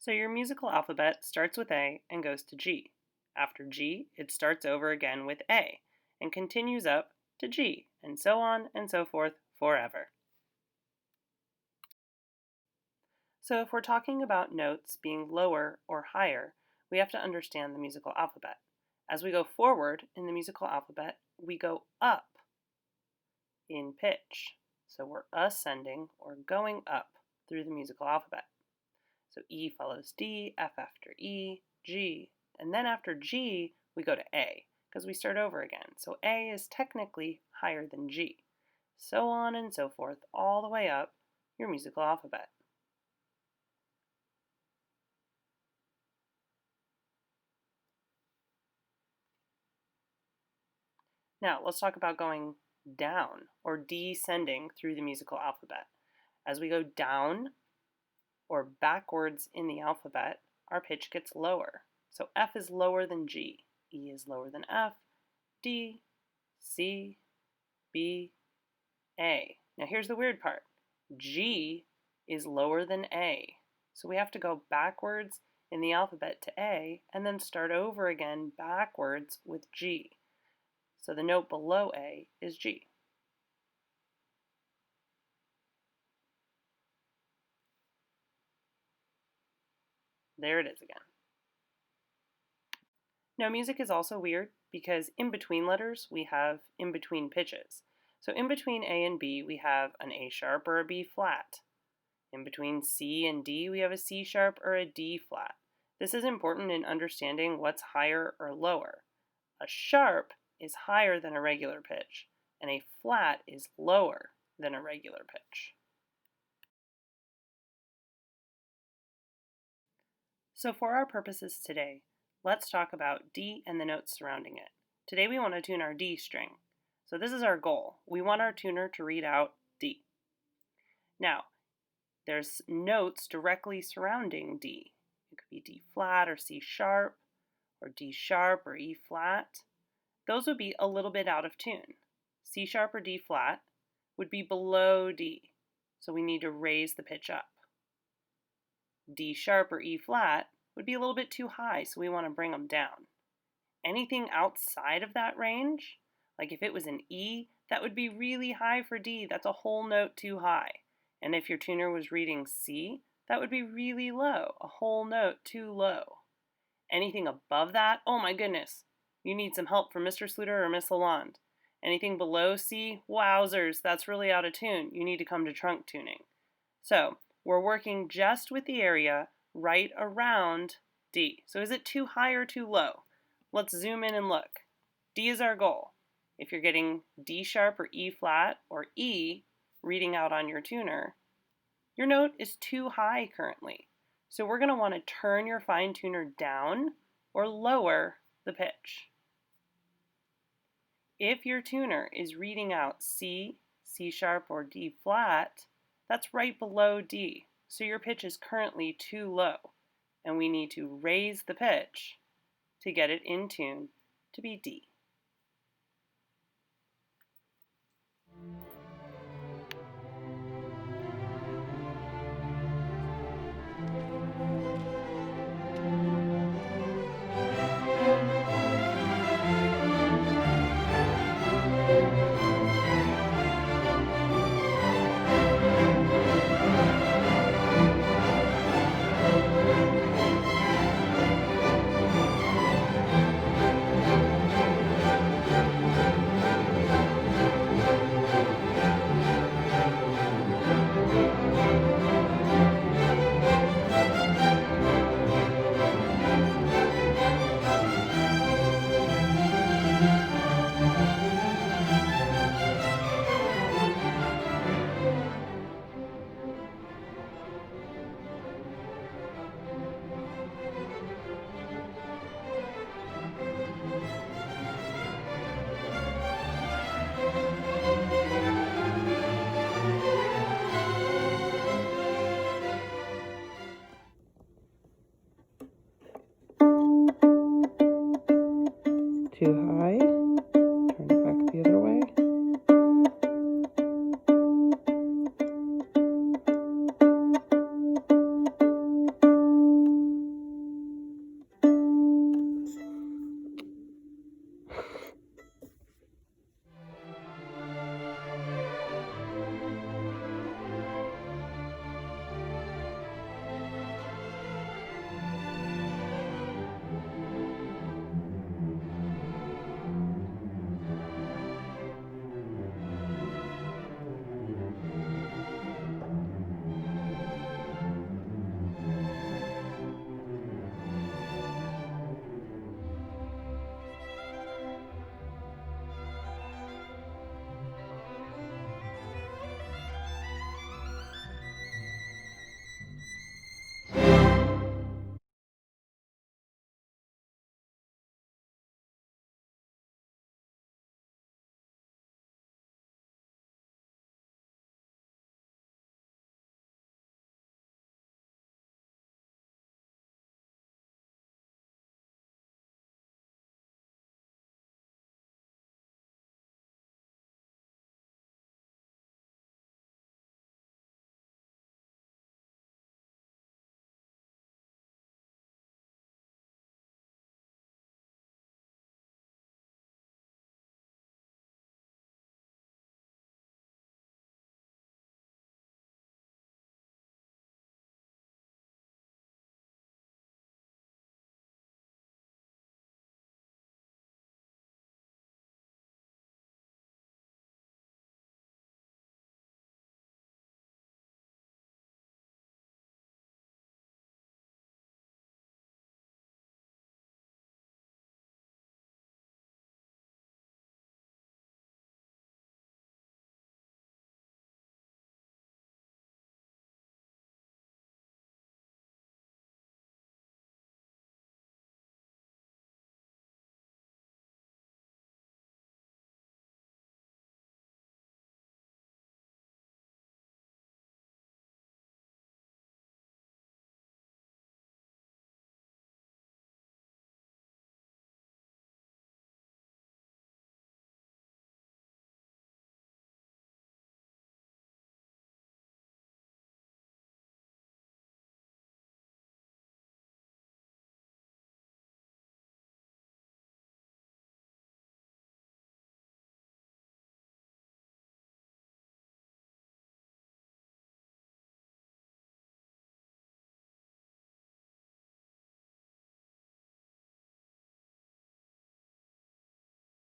So your musical alphabet starts with A and goes to G. After G, it starts over again with A and continues up to G, and so on and so forth forever. So if we're talking about notes being lower or higher, we have to understand the musical alphabet. As we go forward in the musical alphabet, we go up in pitch. So we're ascending or going up through the musical alphabet. So E follows D, F after E, G, and then after G, we go to A because we start over again. So A is technically higher than G. So on and so forth, all the way up your musical alphabet. Now, let's talk about going down or descending through the musical alphabet. As we go down or backwards in the alphabet, our pitch gets lower. So F is lower than G, E is lower than F, D, C, B, A. Now here's the weird part. G is lower than A. So we have to go backwards in the alphabet to A and then start over again backwards with G. So the note below A is G. There it is again. Now music is also weird because in between letters we have in between pitches. So in between A and B we have an A sharp or a B flat. In between C and D we have a C sharp or a D flat. This is important in understanding what's higher or lower. A sharp is higher than a regular pitch, and a flat is lower than a regular pitch. So for our purposes today, let's talk about D and the notes surrounding it. Today we want to tune our D string. So this is our goal. We want our tuner to read out D. Now, there's notes directly surrounding D. It could be D flat or C sharp or D sharp or E flat. Those would be a little bit out of tune. C sharp or D flat would be below D, so we need to raise the pitch up. D sharp or E flat would be a little bit too high, so we want to bring them down. Anything outside of that range, like if it was an E, that would be really high for D. That's a whole note too high. And if your tuner was reading C, that would be really low, a whole note too low. Anything above that, oh my goodness, you need some help from Mr. Sluter or Miss Lalonde. Anything below C, wowzers, that's really out of tune. You need to come to trunk tuning. So we're working just with the area right around D. So is it too high or too low? Let's zoom in and look. D is our goal. If you're getting D sharp or E flat or E reading out on your tuner, your note is too high currently. So we're going to want to turn your fine tuner down or lower the pitch. If your tuner is reading out C, C sharp, or D flat, that's right below D. So your pitch is currently too low, and we need to raise the pitch to get it in tune to be D. Too